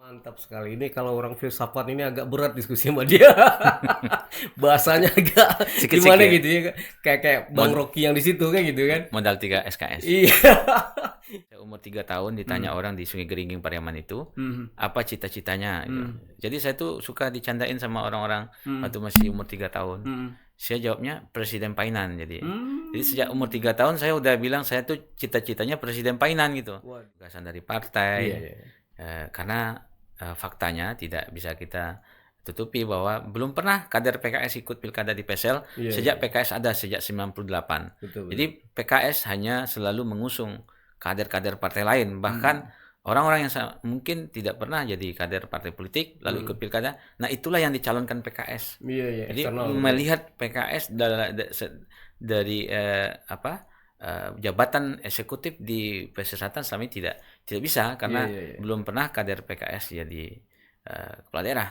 Mantap sekali. Ini kalau orang filsafat ini agak berat diskusi sama dia. Bahasanya agak gimana Sikit-sikit. gitu ya. Kayak Bang Mod- Rocky yang di situ kan gitu kan. Modal 3 SKS. Iya. Saya umur 3 tahun ditanya orang di Sungai Geringging Pariaman itu, Hmm. apa cita-citanya gitu. Hmm. Jadi saya tuh suka dicandain sama orang-orang Hmm. waktu masih umur 3 tahun. Hmm. Saya jawabnya Presiden Painan jadi. Hmm. Jadi sejak umur 3 tahun saya udah bilang saya tuh cita-citanya Presiden Painan gitu. Waduh. Gagasan dari partai. Iya, iya. Karena faktanya tidak bisa kita tutupi bahwa belum pernah kader PKS ikut pilkada di Pesel Iya, sejak iya. PKS ada sejak 98. Betul, betul. Jadi PKS hanya selalu mengusung kader-kader partai lain, bahkan orang-orang yang mungkin tidak pernah jadi kader partai politik lalu ikut pilkada. Nah, itulah yang dicalonkan PKS. Iya, iya. Jadi Eksternal. melihat PKS dari jabatan eksekutif di Pesel Selatan selama ini tidak bisa karena Iya, iya, iya. belum pernah kader PKS jadi kepala daerah.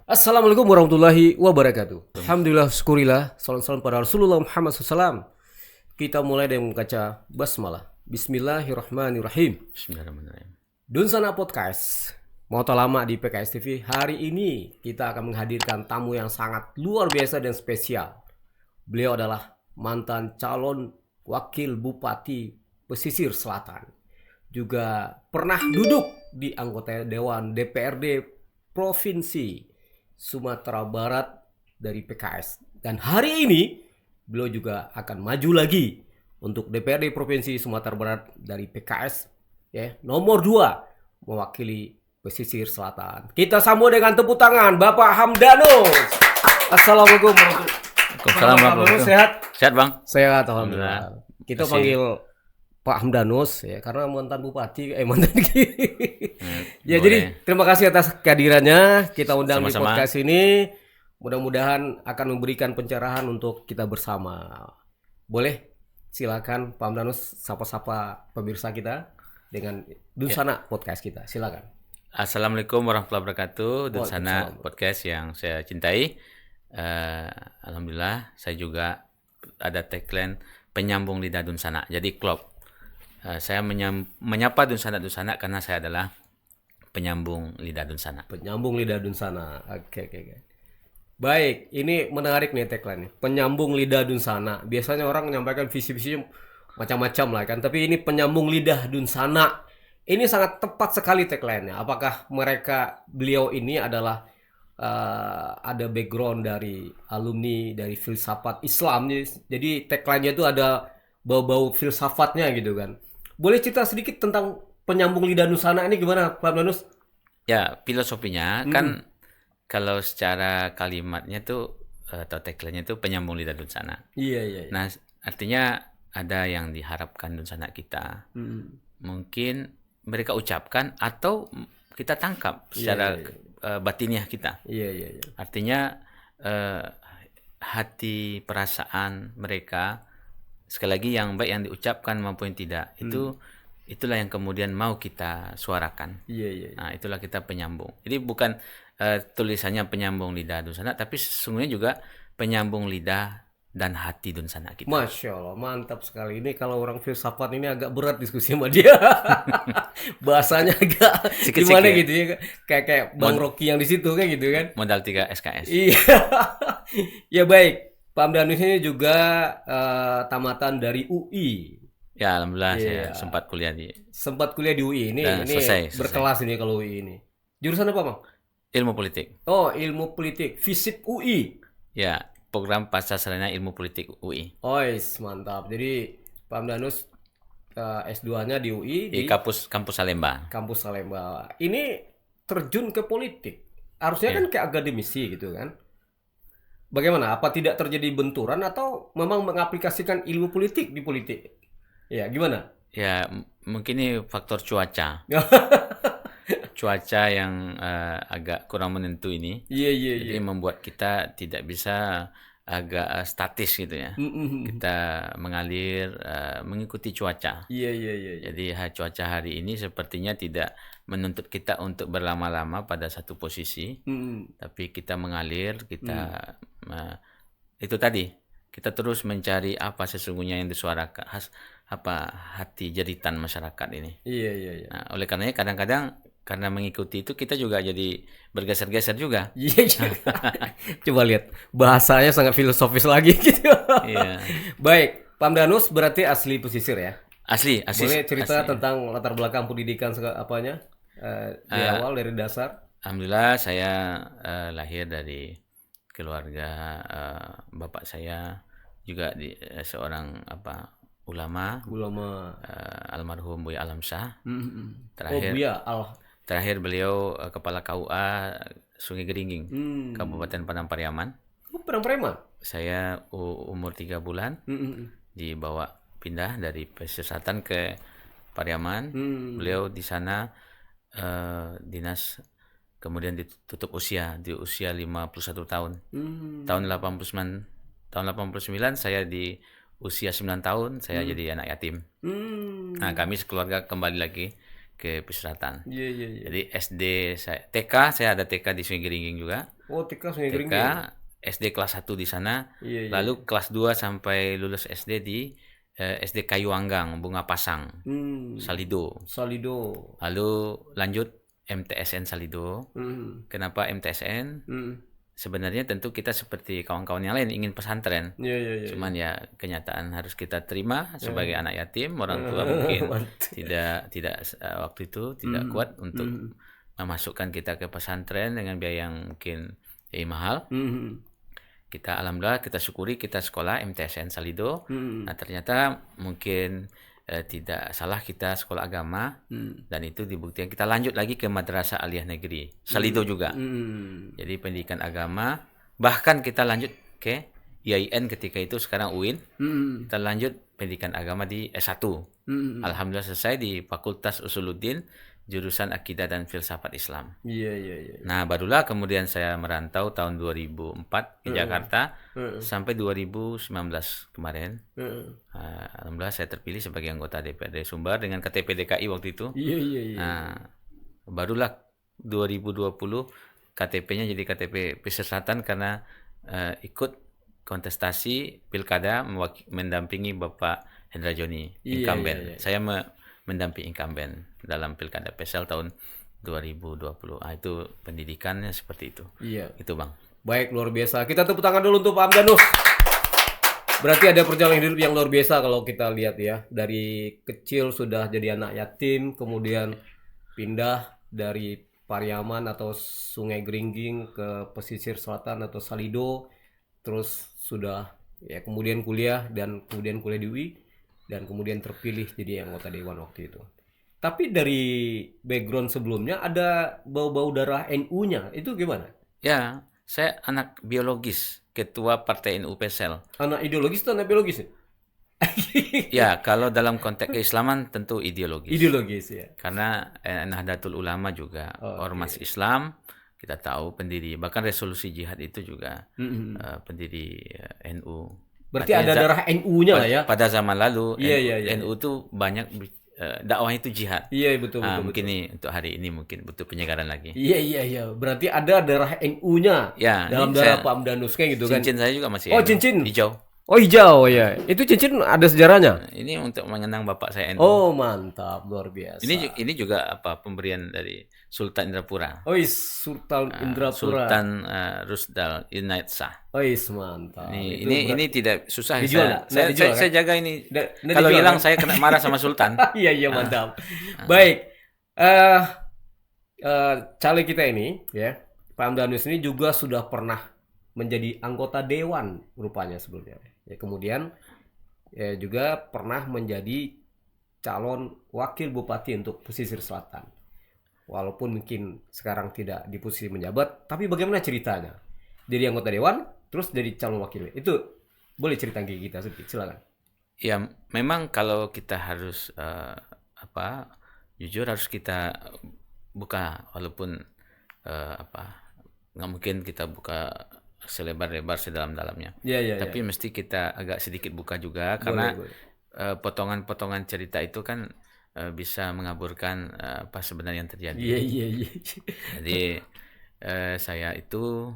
Assalamualaikum warahmatullahi wabarakatuh. Alhamdulillah, syukurillah, salam pada Rasulullah Muhammad SAW. Kita mulai dengan membaca basmalah. Bismillahirrahmanirrahim. Bismillahirrahmanirrahim. Dunsana Podcast, mau tak lama di PKS TV. Hari ini kita akan menghadirkan tamu yang sangat luar biasa dan spesial. Beliau adalah mantan calon wakil bupati Pesisir Selatan. Juga pernah duduk di anggota Dewan DPRD Provinsi Sumatera Barat dari PKS. Dan hari ini beliau juga akan maju lagi untuk DPRD Provinsi Sumatera Barat dari PKS ya, nomor 2 mewakili Pesisir Selatan. Kita sambut dengan tepuk tangan Bapak Hamdanus. Assalamualaikum warahmatullahi Waalaikumsalam warahmatullahi Sehat? Sehat, Bang? Sehat, alhamdulillah. Kita Masih. panggil Pak Hamdanus ya karena mantan bupati mantan ya boleh. jadi terima kasih atas kehadirannya. Kita undang di Sama-sama. podcast ini. Mudah-mudahan akan memberikan pencerahan untuk kita bersama. Boleh silakan Pak Hamdanus sapa-sapa pemirsa kita dengan Dunsana Podcast kita. Silakan. Assalamualaikum warahmatullahi wabarakatuh. Dunsana Waalaikumsalam. Podcast yang saya cintai. Alhamdulillah saya juga ada tagline penyambung lidah Dunsana. Jadi klop. Saya menyapa Dunsana karena saya adalah penyambung lidah Dunsana. Penyambung lidah Dunsana. Oke. Baik, ini menarik nih tagline nih. Penyambung lidah Dunsana. Biasanya orang menyampaikan visi-visinya macam-macam lah kan, tapi ini penyambung lidah Dunsana. Ini sangat tepat sekali tagline-nya. Apakah beliau ini adalah ada background dari alumni dari filsafat Islam, jadi tagline-nya itu ada bau-bau filsafatnya gitu kan. Boleh cerita sedikit tentang penyambung lidah Dunsana ini gimana Pak Hamdanus? Ya, filosofinya kan kalau secara kalimatnya tuh atau tagline-nya tuh penyambung lidah Dunsana. Iya. Nah, artinya ada yang diharapkan Dunsana kita. Mungkin mereka ucapkan atau kita tangkap secara batiniah kita. Iya. Artinya hati perasaan mereka sekali lagi yang baik yang diucapkan maupun tidak itulah yang kemudian mau kita suarakan. Iya. Nah, itulah kita penyambung. Jadi bukan tulisannya penyambung lidah Dunsana, tapi sesungguhnya juga penyambung lidah dan hati Dunsana kita. Masya Allah, mantap sekali. Ini kalau orang filsafat ini agak berat diskusi sama dia. Bahasanya agak Sikit-sikit. gimana gitu ya. Kayak Bang Rocky yang di situ kan gitu kan. Modal 3 SKS. Iya. Ya baik. Pak Hamdanus ini juga tamatan dari UI. Ya, alhamdulillah saya sempat kuliah di Sempat kuliah di UI. Ini selesai. berkelas ini kalau UI ini. Jurusan apa, Bang? ilmu politik. Oh, ilmu politik. FISIP UI. Ya, program pasca sarjana ilmu politik UI. Ois, mantap. Jadi Pak Hamdanus S2-nya di UI Di kampus Salemba. Kampus Salemba. Ini terjun ke politik. Harusnya kan kayak akademisi gitu kan. Bagaimana? Apa tidak terjadi benturan atau memang mengaplikasikan ilmu politik di politik? Ya, gimana? Ya, mungkin ini faktor cuaca. Cuaca yang agak kurang menentu ini. Iya. Jadi membuat kita tidak bisa agak statis gitu ya. Kita mengalir mengikuti cuaca. Iya. Jadi cuaca hari ini sepertinya tidak menuntut kita untuk berlama-lama pada satu posisi, tapi kita mengalir, kita itu tadi kita terus mencari apa sesungguhnya yang disuarakan apa hati jeritan masyarakat ini. Iya, iya, iya. Nah, oleh karenanya kadang-kadang karena mengikuti itu kita juga jadi bergeser-geser juga. Iya, iya. Coba lihat bahasanya sangat filosofis lagi gitu. Iya. Baik, Pak Amdanus berarti asli pesisir ya. Asli, Boleh cerita asli. tentang latar belakang pendidikan apanya di awal dari dasar? Alhamdulillah saya lahir dari keluarga bapak saya juga seorang ulama, Ulama. almarhum Buya Alam Shah. Oh, Terakhir Buya terakhir beliau kepala KUA Sungai Geringging, Hmm. Kabupaten Padang Pariaman. Oh, preman. Saya umur 3 bulan dibawa pindah dari pesisir selatan ke Pariaman. Beliau di sana dinas, kemudian ditutup usia di usia 51 tahun. Tahun 89 saya di usia 9 tahun saya jadi anak yatim. Nah, kami sekeluarga kembali lagi ke pesisir selatan. Iya, iya, iya. Jadi SD saya ada TK di Sungai Geringging juga. Oh, TK Sungai TK, Geringging. SD kelas 1 di sana. Iya, iya. Lalu kelas 2 sampai lulus SD di SD Kayuanggang, Bunga Pasang, Salido. Salido. Lalu lanjut MTSN Salido. Kenapa MTSN? Sebenarnya tentu kita seperti kawan-kawan yang lain ingin pesantren. Iya, iya, iya. Cuman ya kenyataan harus kita terima sebagai anak yatim, orang tua mungkin tidak waktu itu tidak kuat untuk memasukkan kita ke pesantren dengan biaya yang mungkin mahal. Kita alhamdulillah kita syukuri kita sekolah MTSN Salido. Nah, ternyata mungkin tidak salah kita sekolah agama dan itu dibuktikan kita lanjut lagi ke Madrasah Aliyah Negeri Salido juga. Jadi pendidikan agama, bahkan kita lanjut ke IAIN ketika itu, sekarang UIN. Kita lanjut pendidikan agama di S1. Alhamdulillah selesai di Fakultas Usuluddin, jurusan Akidah dan Filsafat Islam. Iya, iya, iya. Nah, barulah kemudian saya merantau tahun 2004 ke Jakarta sampai 2019 kemarin. Alhamdulillah saya terpilih sebagai anggota DPRD Sumbar dengan KTP DKI waktu itu. Iya, iya, iya. Nah, barulah 2020 KTP-nya jadi KTP Pesisir Selatan karena ikut kontestasi pilkada mendampingi Bapak Hendra Joni, incumbent. Saya mendampingi incumbent dalam pilkada PSL tahun 2020. Itu pendidikannya seperti itu. Iya. Itu Bang. Baik, luar biasa. Kita tepuk tangan dulu untuk Pak Amdanus. Berarti ada perjalanan hidup yang luar biasa kalau kita lihat ya. Dari kecil sudah jadi anak yatim, kemudian pindah dari Pariaman atau Sungai Geringging ke pesisir selatan atau Salido, terus sudah ya kemudian kuliah dan kemudian kuliah di UI dan kemudian terpilih jadi anggota dewan waktu itu. Tapi dari background sebelumnya ada bau-bau darah NU-nya. Itu gimana? Ya, saya anak biologis, ketua Partai NU Pesel. Anak ideologis atau anak biologis? Ya, kalau dalam konteks keislaman tentu ideologis. Ideologis ya. Karena Nahdlatul Ulama juga ormas Islam, kita tahu pendiri, bahkan resolusi jihad itu juga pendiri NU. Berarti ada darah NU-nya lah ya. Pada zaman lalu Iya. NU tuh banyak dakwah itu jihad. Iya, betul. Mungkin nih untuk hari ini mungkin butuh penyegaran lagi. Iya. Berarti ada darah NU-nya ya, dalam darah Pak Amdanus kayak gitu kan. Cincin saya juga masih cincin hijau. Oh, hijau ya. Itu cincin ada sejarahnya. Ini untuk mengenang bapak saya NU. Oh, mantap, luar biasa. Ini juga pemberian dari Sultan Indrapura. Oh, Sultan Indrapura. Sultan Rusdal Inayat Shah. Oh, mantap. Ini tidak susah. Dijual, saya jaga ini. Kalau hilang saya kena marah sama Sultan. Iya, mantap. Baik. Caleg kita ini ya, Pak Amdanus ini juga sudah pernah menjadi anggota dewan rupanya sebelumnya. Ya, kemudian ya juga pernah menjadi calon wakil bupati untuk pesisir selatan. Walaupun mungkin sekarang tidak di posisi menjabat, tapi bagaimana ceritanya? Jadi anggota dewan, terus jadi calon wakil. Itu boleh cerita ke kita sedikit, silakan. Ya, memang kalau kita harus jujur harus kita buka, walaupun nggak mungkin kita buka selebar-lebar sedalam-dalamnya. Tapi mesti kita agak sedikit buka juga karena potongan-potongan cerita itu kan bisa mengaburkan apa sebenarnya yang terjadi. Iya. Jadi saya itu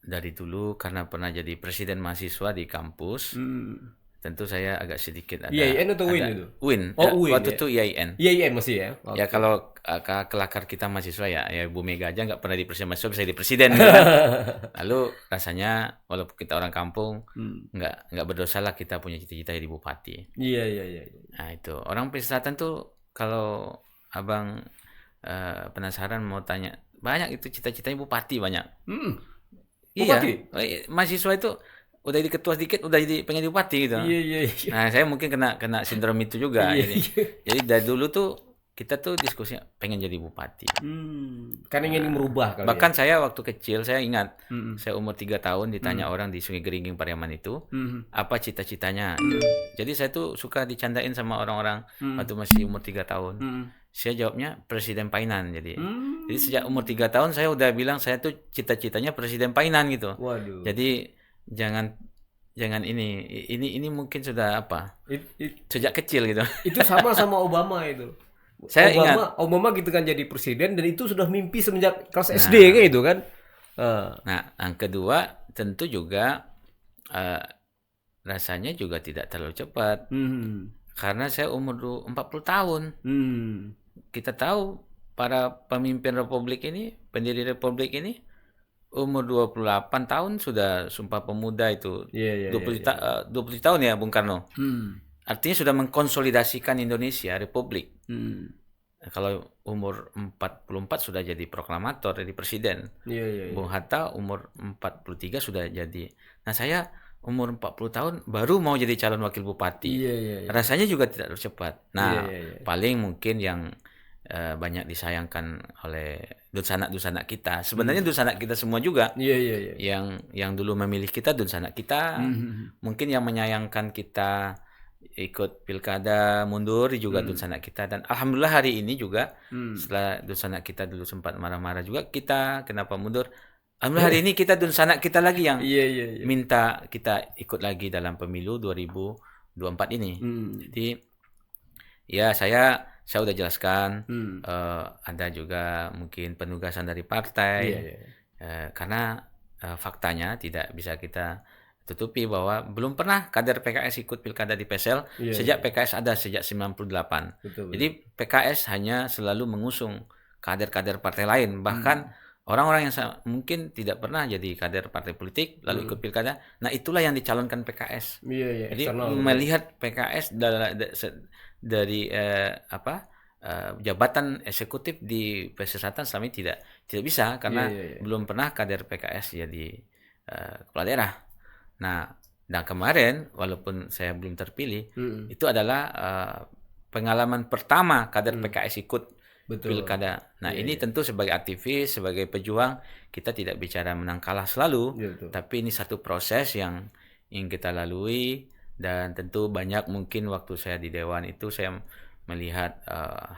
dari dulu karena pernah jadi presiden mahasiswa di kampus, tentu saya agak sedikit ada IAIN atau WIN ada itu? UIN. UIN Waktu ya. itu IAIN. IAIN masih ya. Ya kalau kelakar kita mahasiswa ya Bu Mega aja nggak pernah di presiden mahasiswa bisa jadi presiden gitu kan. Lalu rasanya walaupun kita orang kampung nggak berdosa lah kita punya cita-cita jadi bupati. Iya. Nah itu orang Selatan tuh kalau abang penasaran mau tanya banyak itu cita-citanya bupati banyak. Bupati? Iya, mahasiswa itu udah jadi ketua sedikit udah jadi pengen jadi bupati gitu. Iya. Nah saya mungkin kena sindrom itu juga. Jadi dari dulu tuh kita tuh diskusinya pengen jadi bupati. Kan ingin merubah kali. Bahkan saya waktu kecil saya ingat saya umur 3 tahun ditanya orang di Sungai Geringging Pariaman itu apa cita-citanya. Jadi saya tuh suka dicandain sama orang-orang waktu masih umur 3 tahun. Saya jawabnya presiden Painan jadi sejak umur 3 tahun saya udah bilang saya tuh cita-citanya presiden Painan gitu. Waduh. Jadi jangan ini mungkin sudah apa sejak kecil gitu. Itu sama Obama itu. Saya ingat Obama gitu kan jadi presiden dan itu sudah mimpi semenjak kelas SD kayak gitu kan. Nah, yang kedua tentu juga rasanya juga tidak terlalu cepat. Karena saya umur 40 tahun. Kita tahu para pemimpin republik ini, pendiri republik ini umur 28 tahun sudah Sumpah Pemuda itu. 20 tahun ya Bung Karno. Artinya sudah mengkonsolidasikan Indonesia Republik. Kalau umur 44 sudah jadi proklamator, jadi presiden. Bung Hatta umur 43 sudah jadi. Nah saya umur 40 tahun baru mau jadi calon wakil bupati. Rasanya juga tidak terlalu cepat. Nah paling mungkin yang banyak disayangkan oleh dunsanak kita. Sebenarnya dunsanak kita semua juga. Yang dulu memilih kita dunsanak kita. Mungkin yang menyayangkan kita ikut pilkada mundur juga dunsanak kita, dan alhamdulillah hari ini juga setelah dunsanak kita dulu sempat marah-marah juga kita kenapa mundur, alhamdulillah hari ini kita dunsanak kita lagi yang minta kita ikut lagi dalam pemilu 2024 ini. Jadi ya saya udah jelaskan ada juga mungkin penugasan dari partai karena faktanya tidak bisa kita tutupi bahwa belum pernah kader PKS ikut pilkada di Pesel sejak PKS ada sejak 98. Jadi PKS hanya selalu mengusung kader-kader partai lain, bahkan orang-orang yang mungkin tidak pernah jadi kader partai politik lalu ikut pilkada. Nah itulah yang dicalonkan PKS. Jadi melihat PKS dari jabatan eksekutif di Pesel Selatan selama ini tidak bisa karena belum pernah kader PKS jadi kepala daerah. Nah, dan kemarin walaupun saya belum terpilih, itu adalah pengalaman pertama kader PKS ikut pilkada. Nah, ini tentu sebagai aktivis, sebagai pejuang, kita tidak bicara menang kalah selalu, tapi ini satu proses yang ingin kita lalui, dan tentu banyak mungkin waktu saya di Dewan itu saya melihat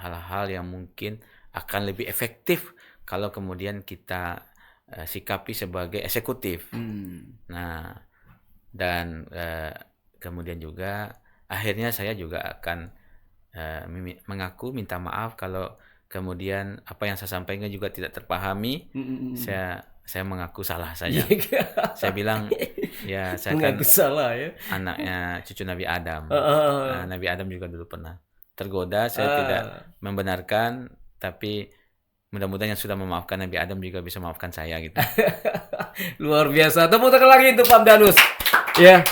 hal-hal yang mungkin akan lebih efektif kalau kemudian kita sikapi sebagai eksekutif. Nah, dan kemudian juga akhirnya saya juga akan mengaku minta maaf kalau kemudian apa yang saya sampaikan juga tidak terpahami. Saya mengaku salah saja. Saya bilang ya saya mengaku kan salah ya. Anaknya cucu Nabi Adam. Nabi Adam juga dulu pernah tergoda. Saya tidak membenarkan, tapi mudah-mudahan yang sudah memaafkan Nabi Adam juga bisa memaafkan saya gitu. Luar biasa. Tepuk tangan lagi untuk Pak Danus. Ya.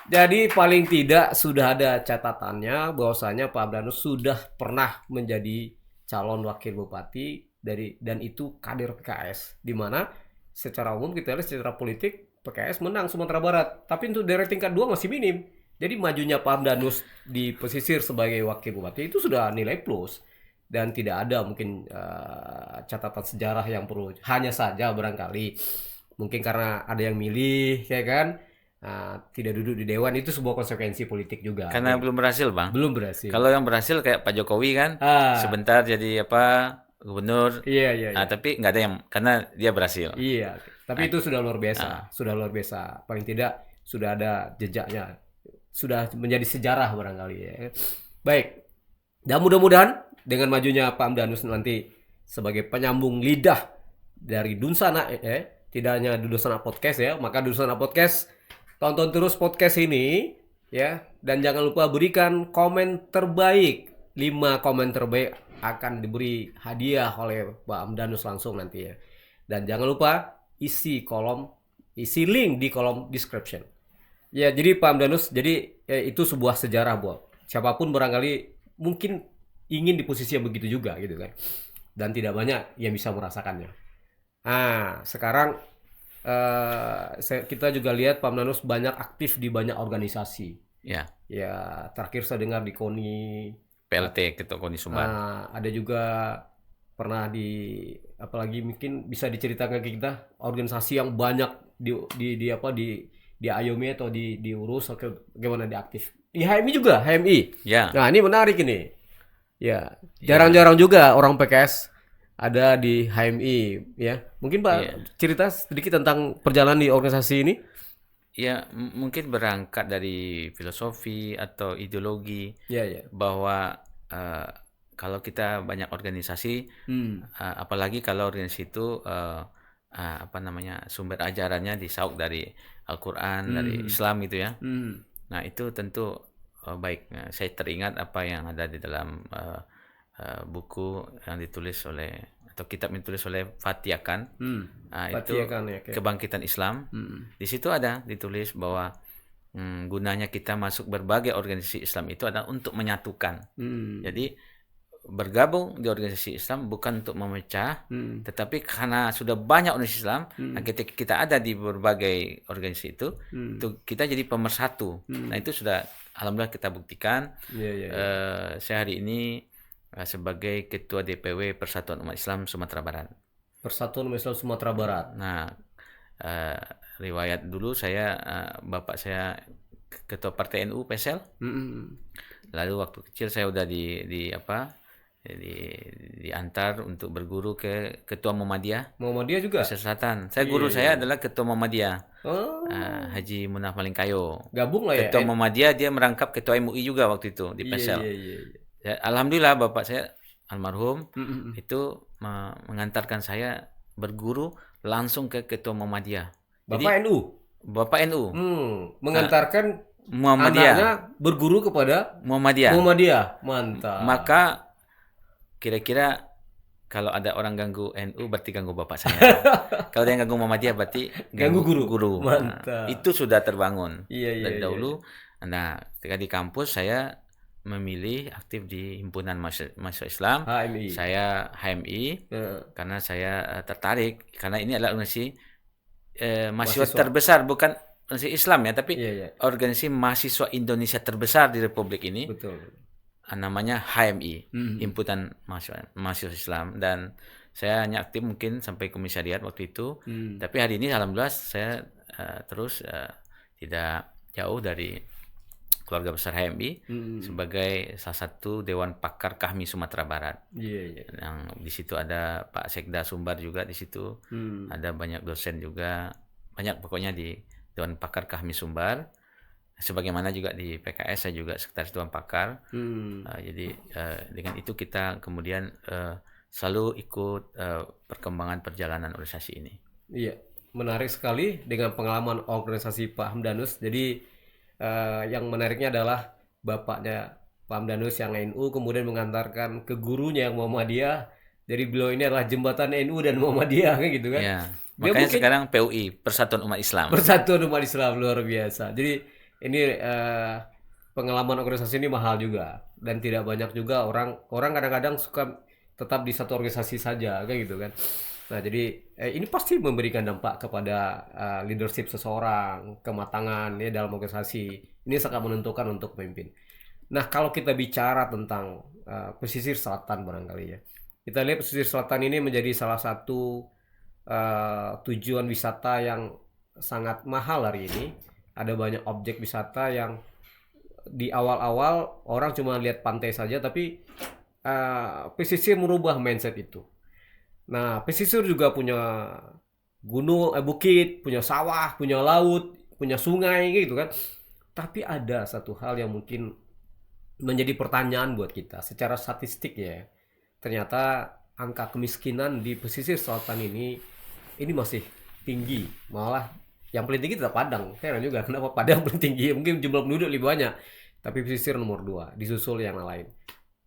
Jadi paling tidak sudah ada catatannya bahwasanya Pak Danus sudah pernah menjadi calon wakil bupati dan itu kader PKS, di mana secara umum kita lihat secara politik PKS menang Sumatera Barat, tapi untuk daerah tingkat 2 masih minim. Jadi majunya Pak Danus di pesisir sebagai wakil bupati itu sudah nilai plus. Dan tidak ada mungkin catatan sejarah yang perlu. Hanya saja barangkali mungkin karena ada yang milih, ya kan, tidak duduk di dewan, itu sebuah konsekuensi politik juga. Karena belum berhasil, Bang. Belum berhasil. Kalau yang berhasil kayak Pak Jokowi kan, sebentar jadi gubernur. Iya. Tapi nggak ada yang, karena dia berhasil. Iya. Tapi itu sudah luar biasa. Sudah luar biasa. Paling tidak sudah ada jejaknya. Sudah menjadi sejarah barangkali ya. Baik. Dan mudah-mudahan dengan majunya Pak Danus nanti sebagai penyambung lidah dari Dunsana tidak hanya Dudusana Podcast ya. Maka Dudusana Podcast, tonton terus podcast ini ya, dan jangan lupa berikan komen terbaik. 5 komen terbaik akan diberi hadiah oleh Pak Hamdanus langsung nanti ya. Dan jangan lupa isi link di kolom description. Ya, jadi Pak Hamdanus, jadi itu sebuah sejarah buat siapapun barangkali mungkin ingin di posisi yang begitu juga gitu kan. Dan tidak banyak yang bisa merasakannya. Nah, sekarang kita juga lihat Pak Hamdanus banyak aktif di banyak organisasi. Ya. Ya, terakhir saya dengar di KONI PLT Ketua KONI Sumbar. Ada juga pernah apalagi mungkin bisa diceritakan ke kita organisasi yang banyak di Ayomi atau diurus atau bagaimana diaktif. Di HMI juga, HMI. Ya. Nah, ini menarik ini. Ya, jarang-jarang juga orang PKS ada di HMI ya. Mungkin Pak cerita sedikit tentang perjalanan di organisasi ini. Ya, mungkin berangkat dari filosofi atau ideologi bahwa kalau kita banyak organisasi, apalagi kalau organisasi itu sumber ajarannya disauk dari Al-Quran, dari Islam gitu ya. Nah, itu tentu baik. Saya teringat apa yang ada di dalam buku yang ditulis oleh atau kitab yang ditulis oleh Fatih Akan. Itu Kebangkitan Islam. Di situ ada ditulis bahwa gunanya kita masuk berbagai organisasi Islam itu adalah untuk menyatukan. Jadi bergabung di organisasi Islam bukan untuk memecah, tetapi karena sudah banyak organisasi Islam, ketika kita ada di berbagai organisasi itu kita jadi pemersatu. Nah, itu sudah alhamdulillah kita buktikan. Saya hari ini sebagai Ketua DPW Persatuan Umat Islam Sumatera Barat. Persatuan Umat Islam Sumatera Barat. Nah, riwayat dulu saya bapak saya Ketua Partai NU PSL. Lalu waktu kecil saya udah diantar untuk berguru ke Ketua Muhammadiyah. Muhammadiyah juga. Pesisir Selatan. Saya guru saya adalah Ketua Muhammadiyah. Haji Munaf Malingkayo. Gabung lah ya. Ketua Muhammadiyah, dia merangkap Ketua MUI juga waktu itu di PSL. Ya, alhamdulillah bapak saya almarhum itu mengantarkan saya berguru langsung ke Ketua Muhammadiyah. Bapak NU. Bapak NU. Mengantarkan Muhammadiyah. Anaknya berguru kepada Muhammadiyah. Mantap. Maka kira-kira kalau ada orang ganggu NU berarti ganggu bapak saya. Kalau dia ganggu Muhammadiyah berarti ganggu guru. Mantap. Itu sudah terbangun dari dahulu. Iya. Nah, ketika di kampus saya memilih aktif di Himpunan Mahasiswa Islam. HMI. Saya HMI karena saya tertarik karena ini adalah organisasi mahasiswa terbesar, bukan organisasi Islam ya, tapi organisasi mahasiswa Indonesia terbesar di Republik ini. Betul. Namanya HMI, Himpunan Mahasiswa Islam, dan saya hanya aktif mungkin sampai komisariat waktu itu. Tapi hari ini alhamdulillah saya terus tidak jauh dari keluarga besar HMI sebagai salah satu Dewan Pakar Kahmi Sumatera Barat. Yang di situ ada Pak Sekda Sumbar juga di situ. Ada banyak dosen juga, banyak pokoknya di Dewan Pakar Kahmi Sumbar. Sebagaimana juga di PKS saya juga sekretaris Dewan Pakar. Jadi dengan itu kita kemudian selalu ikut perkembangan perjalanan organisasi ini. Iya, menarik sekali dengan pengalaman organisasi Pak Hamdanus. Jadi yang menariknya adalah bapaknya Pak Hamdanus yang NU kemudian mengantarkan ke gurunya yang Muhammadiyah. Jadi beliau ini adalah jembatan NU dan Muhammadiyah gitu kan. Ya. Makanya sekarang PUI, Persatuan Umat Islam. Persatuan Umat Islam, luar biasa. Jadi ini pengalaman organisasi ini mahal juga, dan tidak banyak juga orang kadang-kadang suka tetap di satu organisasi saja kayak gitu kan. Nah, jadi ini pasti memberikan dampak kepada leadership seseorang, kematangan ya dalam organisasi. Ini sangat menentukan untuk pemimpin. Nah, kalau kita bicara tentang pesisir selatan barangkali ya. Kita lihat pesisir selatan ini menjadi salah satu tujuan wisata yang sangat mahal hari ini. Ada banyak objek wisata yang di awal-awal orang cuma lihat pantai saja, tapi pesisir merubah mindset itu. Nah, pesisir juga punya gunung, bukit, punya sawah, punya laut, punya sungai gitu kan. Tapi ada satu hal yang mungkin menjadi pertanyaan buat kita secara statistik ya. Ternyata angka kemiskinan di pesisir selatan ini masih tinggi, malah yang paling tinggi tetap Padang. Heran juga kenapa Padang paling tinggi, mungkin jumlah penduduk lebih banyak, tapi pesisir nomor 2, disusul yang lain.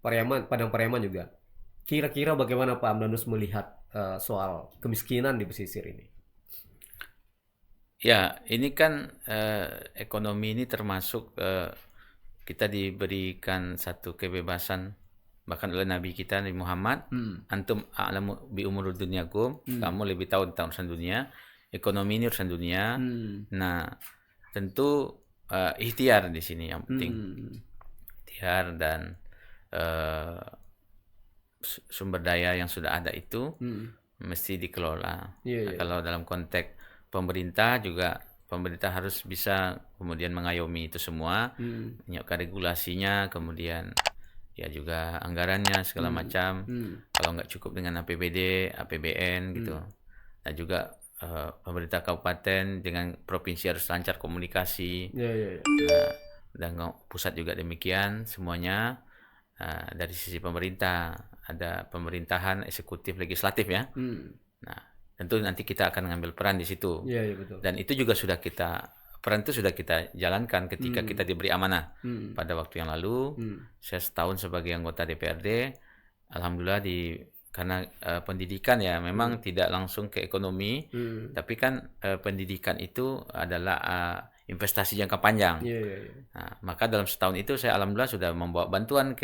Pariaman, Padang Pariaman juga. Kira-kira bagaimana Pak Amdanus melihat soal kemiskinan di pesisir ini? Ya, ini kan ekonomi ini termasuk kita diberikan satu kebebasan bahkan oleh Nabi kita Nabi Muhammad, antum a'lamu bi umurud dunyakum, kamu lebih tahu tentang urusan dunia. Ekonomi ini urusan dunia. Nah, tentu ikhtiar di sini yang penting. Ikhtiar dan sumber daya yang sudah ada itu mesti dikelola. Kalau dalam konteks pemerintah juga, pemerintah harus bisa kemudian mengayomi itu semua, menyiapkan regulasinya, kemudian ya juga anggarannya segala macam. Kalau nggak cukup dengan APBD, APBN gitu. Dan juga pemerintah kabupaten dengan provinsi harus lancar komunikasi. Nah, dan pusat juga demikian semuanya. Dari sisi pemerintah ada pemerintahan, eksekutif, legislatif ya. Nah, tentu nanti kita akan mengambil peran di situ. Betul. Dan itu juga peran itu sudah kita jalankan ketika kita diberi amanah pada waktu yang lalu. Saya setahun sebagai anggota DPRD, alhamdulillah karena pendidikan ya memang tidak langsung ke ekonomi, tapi kan pendidikan itu adalah investasi jangka panjang. Nah, maka dalam setahun itu saya alhamdulillah sudah membawa bantuan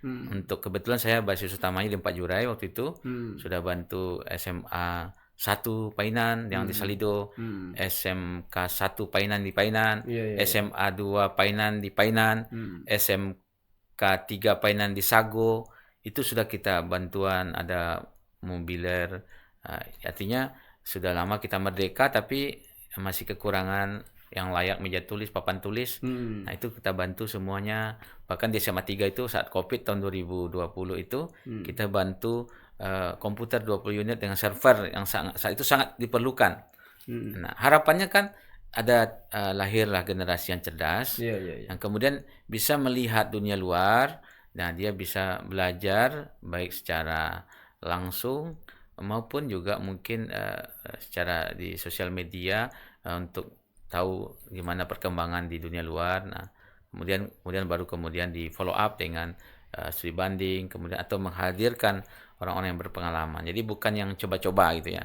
untuk, kebetulan saya basis utamanya di 4 Jurai waktu itu, sudah bantu SMA 1 Painan yang di Salido, SMK 1 Painan di Painan, SMA 2 Painan di Painan, SMK 3 Painan di Sago. Itu sudah kita bantuan, ada mobiler. Artinya sudah lama kita merdeka tapi masih kekurangan yang layak meja tulis, papan tulis. Nah, itu kita bantu semuanya. Bahkan di SMA 3 itu saat Covid tahun 2020 itu kita bantu komputer 20 unit dengan server yang saat itu sangat diperlukan. Nah, harapannya kan ada lahirlah generasi yang cerdas, yang kemudian bisa melihat dunia luar. Nah, dia bisa belajar baik secara langsung maupun juga mungkin secara di sosial media untuk tahu gimana perkembangan di dunia luar. Nah, kemudian baru di follow up dengan studi banding, kemudian atau menghadirkan orang-orang yang berpengalaman. Jadi bukan yang coba-coba gitu ya.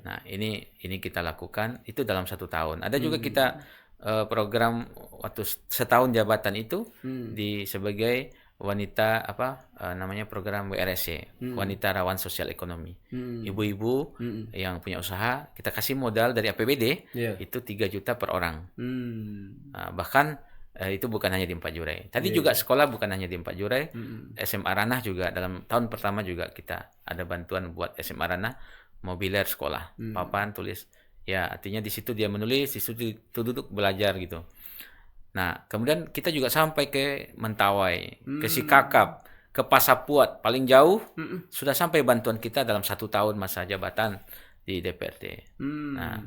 Nah, ini kita lakukan itu dalam 1 tahun. Ada juga kita program waktu setahun jabatan itu sebagai wanita namanya program WRSC, wanita rawan sosial ekonomi. Ibu-ibu yang punya usaha kita kasih modal dari APBD itu 3 juta per orang. Bahkan itu bukan hanya di 4 Jurai. Tadi juga sekolah bukan hanya di 4 Jurai. SMA Ranah juga dalam tahun pertama juga kita ada bantuan buat SMA Ranah mobiler sekolah, papan tulis. Ya, artinya di situ dia menulis, di situ duduk belajar gitu. Nah, kemudian kita juga sampai ke Mentawai, ke Sikakap, ke Pasapuat, paling jauh sudah sampai bantuan kita dalam 1 tahun masa jabatan di DPRD. Nah,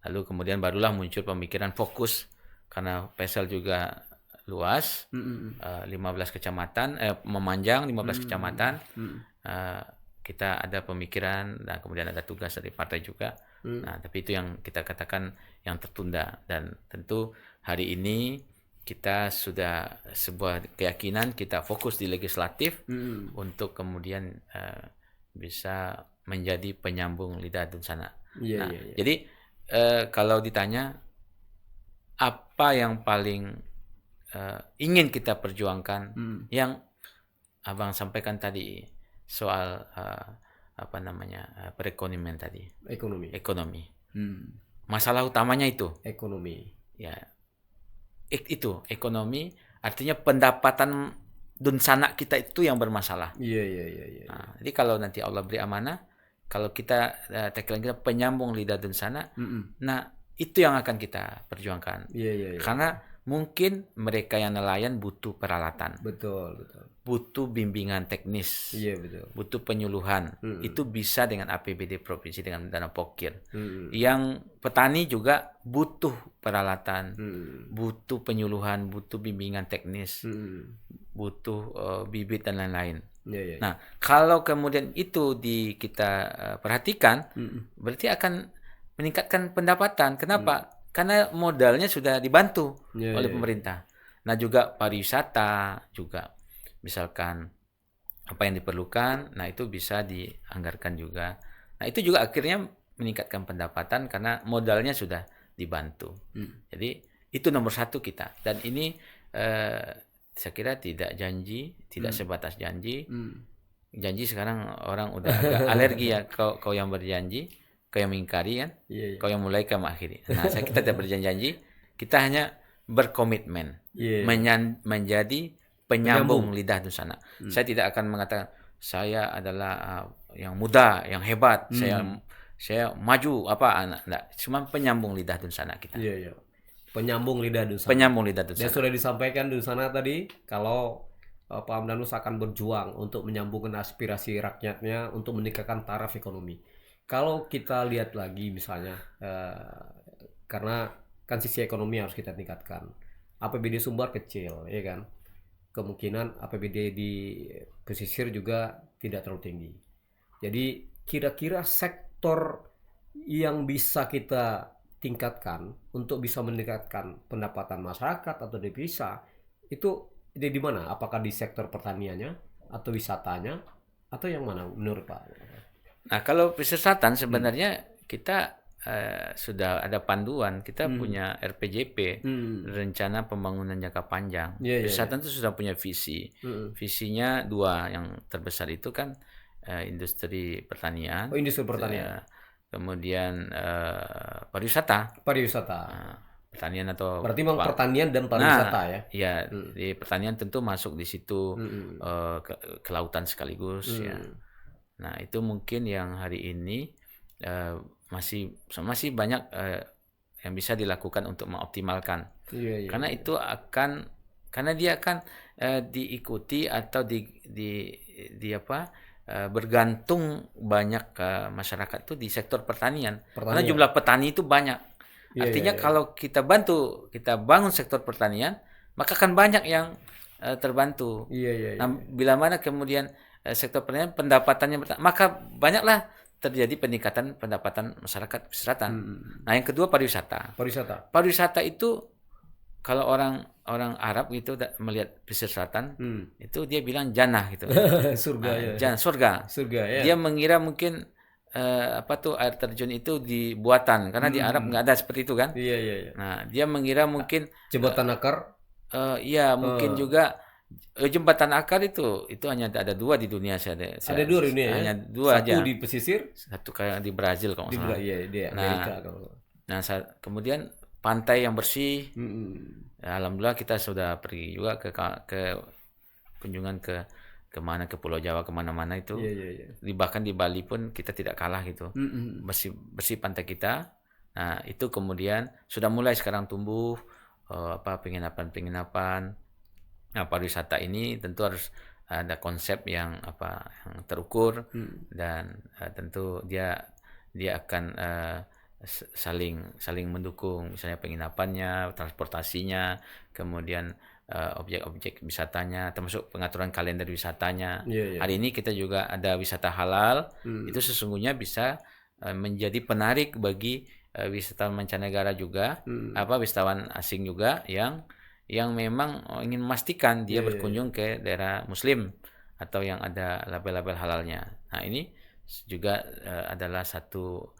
lalu kemudian barulah muncul pemikiran fokus karena PESEL juga luas, 15 kecamatan, memanjang 15 kecamatan. Kita ada pemikiran dan kemudian ada tugas dari partai juga. Nah, tapi itu yang kita katakan yang tertunda, dan tentu hari ini kita sudah sebuah keyakinan kita fokus di legislatif untuk kemudian bisa menjadi penyambung lidah dan sana. Jadi kalau ditanya apa yang paling ingin kita perjuangkan, yang Abang sampaikan tadi soal perekonomian tadi. Ekonomi. Masalah utamanya itu. Ekonomi. Ya. Itu ekonomi, artinya pendapatan dunsana kita itu yang bermasalah. Nah, jadi kalau nanti Allah beri amanah, kalau kita tagline kita penyambung lidah dunsana, nah itu yang akan kita perjuangkan. Karena mungkin mereka yang nelayan butuh peralatan. Betul. Butuh bimbingan teknis. Butuh penyuluhan. Itu bisa dengan APBD provinsi dengan dana pokir. Yang petani juga butuh peralatan, butuh penyuluhan, butuh bimbingan teknis, butuh bibit dan lain-lain. Nah, kalau kemudian itu kita perhatikan, berarti akan meningkatkan pendapatan. Kenapa? Karena modalnya sudah dibantu oleh pemerintah. Nah, juga pariwisata juga, misalkan apa yang diperlukan, nah itu bisa dianggarkan juga. Nah, itu juga akhirnya meningkatkan pendapatan karena modalnya sudah dibantu. Jadi itu nomor satu kita. Dan ini saya kira tidak sebatas janji. Janji sekarang orang udah agak alergi ya. Kau yang berjanji, kau yang mengingkari kan, kau yang mulai, kau mengakhiri. Nah, kita tidak berjanji, kita hanya berkomitmen menjadi penyambung lidah Dusana. Saya tidak akan mengatakan saya adalah yang muda, yang hebat, saya maju enggak. Cuma penyambung lidah Dusana kita. Penyambung lidah Dusana. Dan sudah disampaikan Dusana tadi kalau Pak Hamdanus akan berjuang untuk menyambungkan aspirasi rakyatnya untuk meningkatkan taraf ekonomi. Kalau kita lihat lagi misalnya, karena kan sisi ekonomi harus kita tingkatkan. APBD Sumbar kecil, ya kan? Kemungkinan APBD di pesisir juga tidak terlalu tinggi. Jadi kira-kira sektor yang bisa kita tingkatkan untuk bisa meningkatkan pendapatan masyarakat atau devisa itu di mana? Apakah di sektor pertaniannya atau wisatanya atau yang mana menurut Pak? Nah, kalau pesisir selatan sebenarnya kita sudah ada panduan, kita punya RPJP, rencana pembangunan jangka panjang. Pesisir selatan itu sudah punya visi. Visinya 2, yang terbesar itu kan industri pertanian. Industri pertanian. Kemudian pariwisata. Pertanian atau berarti memang pertanian dan pariwisata ya. Di pertanian tentu masuk di situ, kelautan sekaligus ya. Nah, itu mungkin yang hari ini masih banyak yang bisa dilakukan untuk mengoptimalkan. Karena itu karena dia akan diikuti atau bergantung banyak masyarakat itu di sektor pertanian. Karena jumlah petani itu banyak. Artinya kalau kita bangun sektor pertanian, maka akan banyak yang terbantu. Nah, bila mana kemudian sektor pertanian pendapatannya maka banyaklah terjadi peningkatan pendapatan masyarakat pesisir selatan. Nah, yang kedua pariwisata. Pariwisata itu kalau orang Arab gitu melihat pesisir selatan, itu dia bilang jannah gitu. Surga. Dia mengira mungkin air terjun itu dibuatan karena di Arab nggak ada seperti itu kan. Nah, dia mengira mungkin jembatan akar. Mungkin juga jembatan akar itu hanya ada 2 di dunia. Ada 2 di dunia. Hanya 2 aja. Satu di pesisir, satu kayak di Brazil kalau nggak salah. Di Amerika. Nah, kemudian pantai yang bersih. Alhamdulillah kita sudah pergi juga ke kunjungan ke Pulau Jawa, kemana-mana itu. Bahkan di Bali pun kita tidak kalah gitu. Bersih pantai kita. Nah, itu kemudian sudah mulai sekarang tumbuh penginapan. Nah, pariwisata ini tentu harus ada konsep yang terukur dan tentu dia akan saling mendukung, misalnya penginapannya, transportasinya, kemudian objek-objek wisatanya, termasuk pengaturan kalender wisatanya. Hari ini kita juga ada wisata halal, itu sesungguhnya bisa menjadi penarik bagi wisatawan mancanegara juga, wisatawan asing juga yang memang ingin memastikan dia berkunjung ke daerah Muslim atau yang ada label-label halalnya. Nah, ini juga adalah satu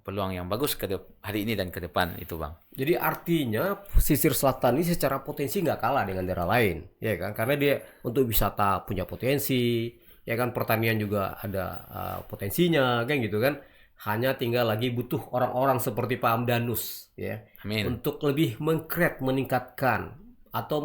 peluang yang bagus hari ini dan ke depan itu, Bang. Jadi artinya pesisir selatan ini secara potensi nggak kalah dengan daerah lain, ya kan? Karena dia untuk wisata punya potensi, ya kan? Pertanian juga ada potensinya, kan gitu kan? Hanya tinggal lagi butuh orang-orang seperti Pak Hamdanus, ya, untuk lebih meningkatkan atau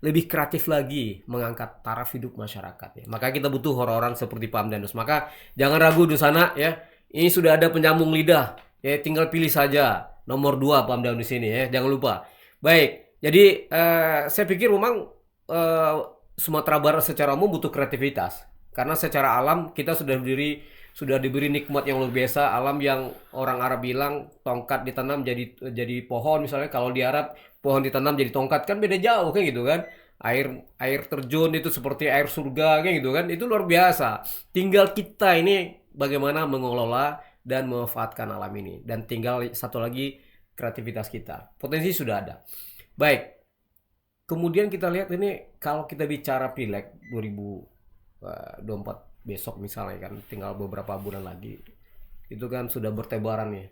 lebih kreatif lagi mengangkat taraf hidup masyarakat. Ya. Maka kita butuh orang-orang seperti Pak Hamdanus. Maka jangan ragu di sana, ya. Ini sudah ada penyambung lidah, ya, tinggal pilih saja nomor 2 Pak Hamdanus ini, ya, jangan lupa. Baik, jadi saya pikir memang Sumatera Barat secara umum butuh kreativitas, karena secara alam kita sudah diberi nikmat yang luar biasa. Alam yang orang Arab bilang tongkat ditanam jadi pohon, misalnya kalau di Arab pohon ditanam jadi tongkat, kan beda jauh kan gitu kan. Air terjun itu seperti air surga kan gitu kan, itu luar biasa. Tinggal kita ini bagaimana mengelola dan memanfaatkan alam ini. Dan tinggal satu lagi, kreativitas kita. Potensi sudah ada. Baik. Kemudian kita lihat ini, kalau kita bicara Pileg 2024 besok misalnya kan, tinggal beberapa bulan lagi. Itu kan sudah bertebaran nih.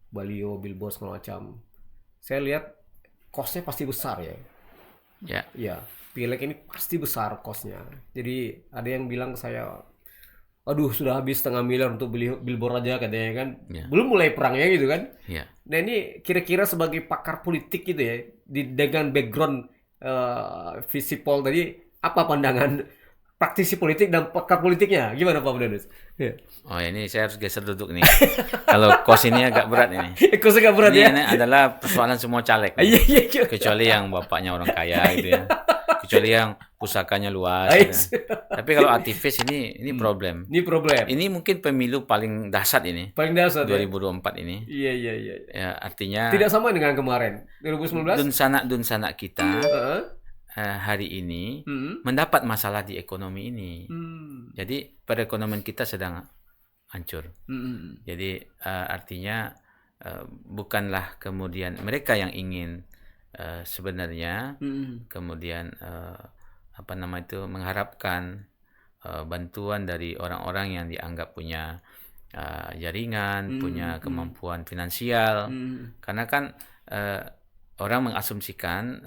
Baliho, billboard segala macam. Saya lihat cost-nya pasti besar ya. Ya. Ya, Pileg ini pasti besar cost-nya. Jadi ada yang bilang ke saya, aduh sudah habis 500 miliar untuk beli billboard aja katanya kan. Ya. Belum mulai perangnya gitu kan. Ya. Nah ini kira-kira sebagai pakar politik gitu ya, dengan background visipol tadi, apa pandangan praktisi politik dan pakar politiknya? Gimana Pak Abdanus? Ya. Oh ini saya harus geser duduk nih. Kalau kos ini agak berat ini. Kos agak berat ya? Ini adalah persoalan semua caleg. Iya. Kecuali yang bapaknya orang kaya gitu ya. Kecuali yang pusakanya luas. Gitu. Tapi kalau aktivis ini problem. Ini problem. Ini mungkin pemilu paling dahsyat ini. Paling dahsyat 2024 ini. Iya. Ya, artinya tidak sama dengan kemarin 2019. Dunsanak kita hari ini mendapat masalah di ekonomi ini. Jadi perekonomian kita sedang hancur. Jadi artinya bukanlah kemudian mereka yang ingin sebenarnya kemudian mengharapkan bantuan dari orang-orang yang dianggap punya jaringan, punya kemampuan finansial. Karena kan orang mengasumsikan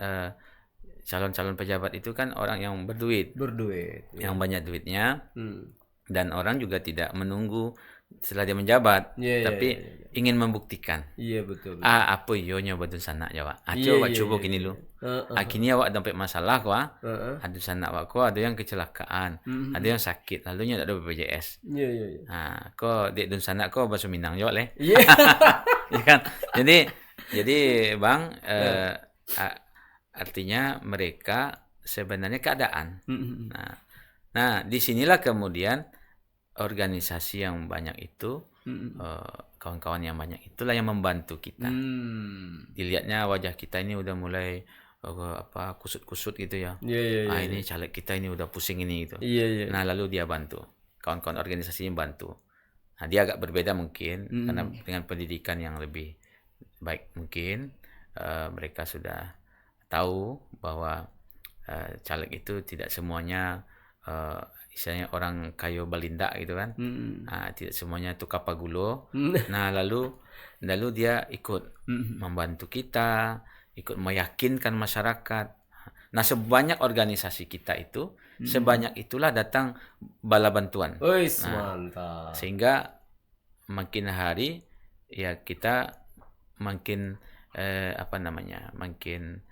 calon-calon pejabat itu kan orang yang berduit, yang banyak duitnya, dan orang juga tidak menunggu setelah dia menjabat, tapi ingin membuktikan. Iya betul. Apa ionya badun sana Jawa. Coba coba gini lu. Kini awak dapat masalah kok. Ada sana awak kok ada yang kecelakaan, ada yang sakit, lalunya tak ada BPJS. Iya. Kok di dun sana kok bahasa Minang Jawa leh. Iya. Ya kan? Jadi Bang artinya mereka sebenarnya keadaan. Nah, disinilah kemudian organisasi yang banyak itu, kawan-kawan yang banyak itulah yang membantu kita. Dilihatnya wajah kita ini udah mulai kusut-kusut gitu ya. Ini caleg kita ini udah pusing ini gitu. Nah, lalu dia bantu. Kawan-kawan organisasinya bantu. Nah, dia agak berbeda mungkin karena dengan pendidikan yang lebih baik mungkin mereka sudah tahu bahwa caleg itu tidak semuanya istilahnya orang kayo balinda gitu kan. Tidak semuanya itu kapagulo. Nah, lalu dia ikut membantu kita, ikut meyakinkan masyarakat. Nah, sebanyak organisasi kita itu, sebanyak itulah datang bala bantuan. Mantap. Sehingga makin hari ya kita makin makin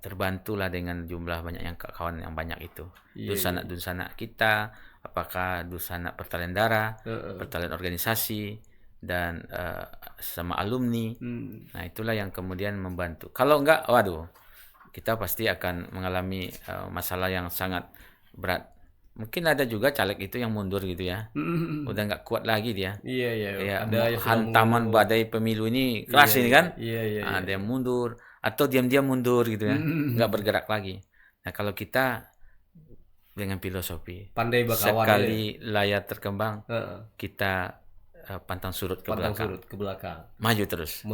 terbantulah dengan jumlah banyak yang kawan yang banyak itu. Dunsanak kita, apakah dunsanak pertalian darah, pertalian organisasi, dan sama alumni. Nah, itulah yang kemudian membantu. Kalau enggak, waduh, kita pasti akan mengalami masalah yang sangat berat. Mungkin ada juga caleg itu yang mundur gitu ya. Udah nggak kuat lagi dia. Iya. Ada hantaman badai pemilu ini keras ini kan. Ada yang mundur atau diam-diam mundur gitu ya. Nggak bergerak lagi. Nah, kalau kita dengan filosofi pandai bakawan sekali layar terkembang, kita pantang surut ke belakang. Maju terus.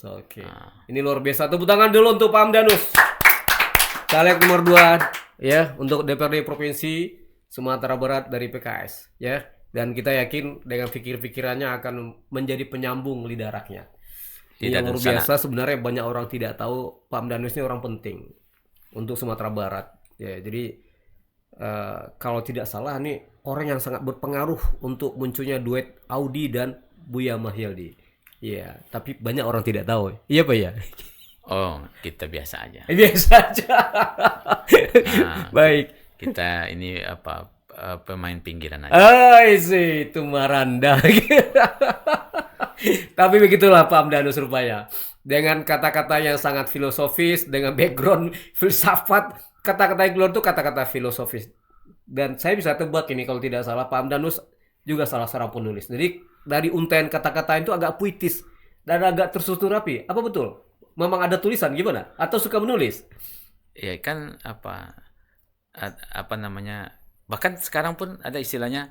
Oke. Ini luar biasa. Tepuk tangan dulu untuk Pak Abdanus. Caleg nomor 2 ya untuk DPRD Provinsi Sumatera Barat dari PKS ya. Dan kita yakin dengan pikir-pikirannya akan menjadi penyambung lidah rakyat. Ini yang luar biasa. Sebenarnya banyak orang tidak tahu Pak Abdanus ini orang penting untuk Sumatera Barat ya. Jadi kalau tidak salah nih orang yang sangat berpengaruh untuk munculnya duet Audi dan Buya Mahyildi. Iya, tapi banyak orang tidak tahu. Iya Pak ya? Oh, kita biasa aja. Baik. Kita ini pemain pinggiran aja. Itu Maranda. Tapi begitulah Pak Abdanus rupanya. Dengan kata-kata yang sangat filosofis, dengan background filsafat, kata-kata yang keluar itu kata-kata filosofis. Dan saya bisa tebak ini kalau tidak salah Pak Abdanus juga salah seorang penulis. Jadi dari untaian kata-kata itu agak puitis dan agak tersusun rapi. Apa betul? Memang ada tulisan gimana? Atau suka menulis? Ya kan apa namanya? Bahkan sekarang pun ada istilahnya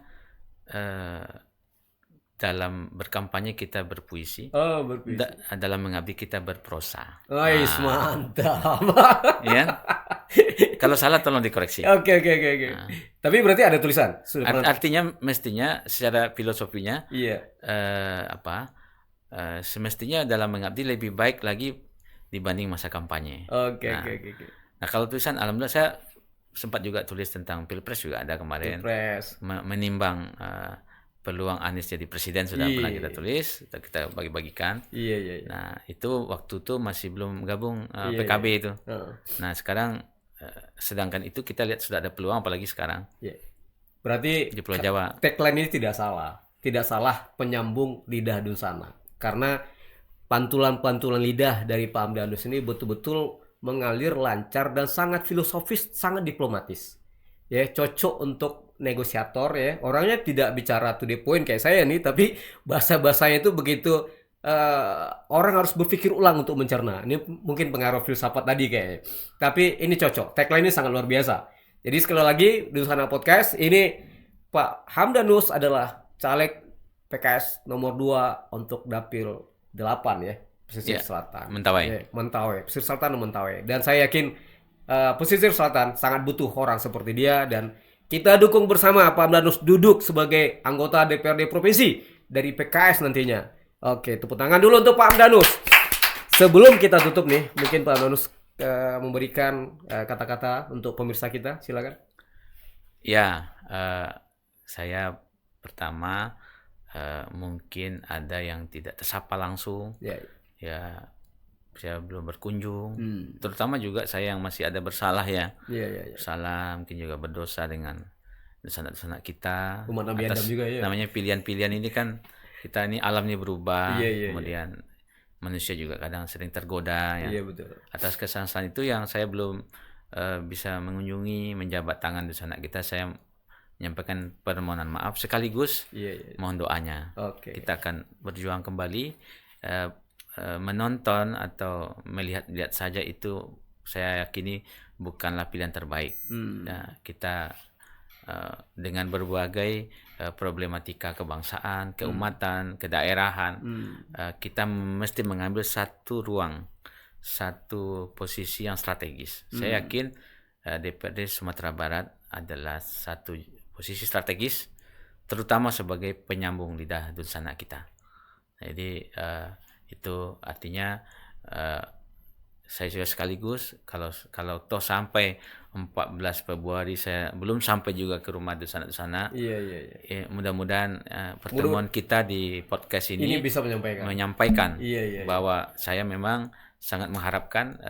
dalam berkampanye kita berpuisi. Oh, berpuisi. Dalam mengabdi kita berprosa. Wais, mantap. Ya. Kalau salah tolong dikoreksi. Oke. Tapi berarti ada tulisan. Artinya mestinya secara filosofinya iya. Semestinya dalam mengabdi lebih baik lagi dibanding masa kampanye. Oke. Nah, kalau tulisan alhamdulillah saya sempat juga tulis tentang Pilpres juga ada kemarin. Pilpres. Menimbang peluang Anies jadi presiden sudah pernah kita tulis, kita bagi-bagikan. Iya. Nah, itu waktu itu masih belum gabung PKB itu. Nah, sekarang sedangkan itu kita lihat sudah ada peluang apalagi sekarang. Iya. Berarti di Pulau Jawa. Tagline ini tidak salah. Tidak salah penyambung lidah Dunsana. Karena pantulan-pantulan lidah dari Pak Hamdanus ini betul-betul mengalir lancar dan sangat filosofis, sangat diplomatis. Ya, cocok untuk negosiator ya. Orangnya tidak bicara to the point kayak saya nih, tapi bahasa-bahasanya itu begitu orang harus berpikir ulang untuk mencerna. Ini mungkin pengaruh filsafat tadi kayaknya. Tapi ini cocok. Tagline ini sangat luar biasa. Jadi sekali lagi Dunsana Podcast ini Pak Hamdanus adalah caleg PKS nomor 2 untuk Dapil 8 ya, Pesisir Selatan. Mentawai. Pesisir Selatan dan Mentawai. Dan saya yakin Pesisir Selatan sangat butuh orang seperti dia dan kita dukung bersama Pak Hamdanus duduk sebagai anggota DPRD Provinsi dari PKS nantinya. Oke, tepuk tangan dulu untuk Pak Hamdanus. Sebelum kita tutup nih, mungkin Pak Hamdanus memberikan kata-kata untuk pemirsa kita, silakan. Ya, saya pertama mungkin ada yang tidak tersapa langsung. Ya, saya belum berkunjung. Terutama juga saya yang masih ada bersalah ya. Bersalah, mungkin juga berdosa dengan dosa-dosa kita. Umat Nabi Adam juga ya. Namanya pilihan-pilihan ini kan kita ini alamnya berubah, kemudian manusia juga kadang sering tergoda ya. Betul. Atas kesalahan itu yang saya belum bisa mengunjungi, menjabat tangan di sana kita, saya menyampaikan permohonan maaf sekaligus mohon doanya. Kita akan berjuang kembali. Menonton atau melihat saja itu saya yakini bukanlah pilihan terbaik. Nah, kita dengan berbagai problematika kebangsaan, keumatan, kedaerahan, kita mesti mengambil satu ruang, satu posisi yang strategis. Saya yakin DPRD Sumatera Barat adalah satu posisi strategis, terutama sebagai penyambung lidah Dunsana kita. Jadi itu artinya saya juga sekaligus kalau toh sampai 14 Februari saya belum sampai juga ke rumah Dunsana. Mudah-mudahan pertemuan kita di podcast ini bisa menyampaikan bahwa saya memang sangat mengharapkan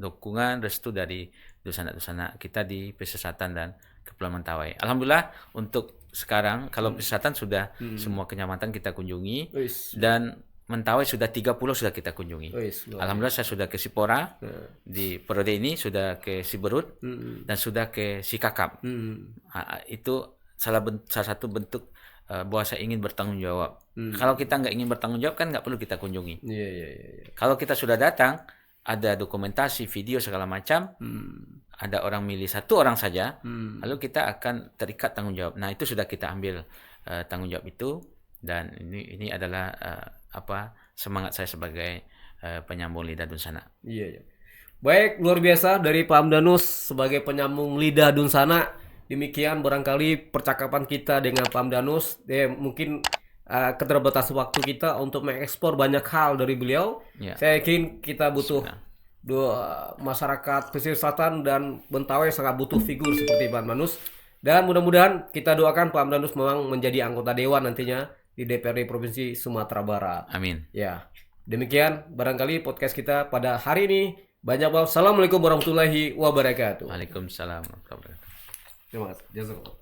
dukungan restu dari Dunsana kita di Pesisir Selatan dan Kepulauan Mentawai. Alhamdulillah untuk sekarang kalau Pesisir Selatan sudah semua kecamatan kita kunjungi dan Mentawai sudah 30 sudah kita kunjungi. Alhamdulillah saya sudah ke Sipora, di periode ini sudah ke Siberut dan sudah ke Sikakap. Itu salah satu bentuk bahwa saya ingin bertanggung jawab. Kalau kita nggak ingin bertanggung jawab kan nggak perlu kita kunjungi. Kalau kita sudah datang, ada dokumentasi, video segala macam, ada orang milih satu orang saja, lalu kita akan terikat tanggung jawab. Nah itu sudah kita ambil tanggung jawab itu dan ini adalah semangat saya sebagai penyambung lidah Dunsana. Baik, luar biasa dari Pak Hamdanus sebagai penyambung lidah Dunsana. Demikian barangkali percakapan kita dengan Pak Hamdanus. Mungkin keterbatasan waktu kita untuk mengekspor banyak hal dari beliau. Saya yakin kita butuh masyarakat Pesisir Selatan dan Mentawai sangat butuh figur seperti Pak Hamdanus. Dan mudah-mudahan kita doakan Pak Hamdanus memang menjadi anggota dewan nantinya di DPRD Provinsi Sumatera Barat. Amin. Ya, demikian barangkali podcast kita pada hari ini. Banyak banget. Assalamualaikum warahmatullahi wabarakatuh. Waalaikumsalam warahmatullahi wabarakatuh. Terima kasih. Jazakallah.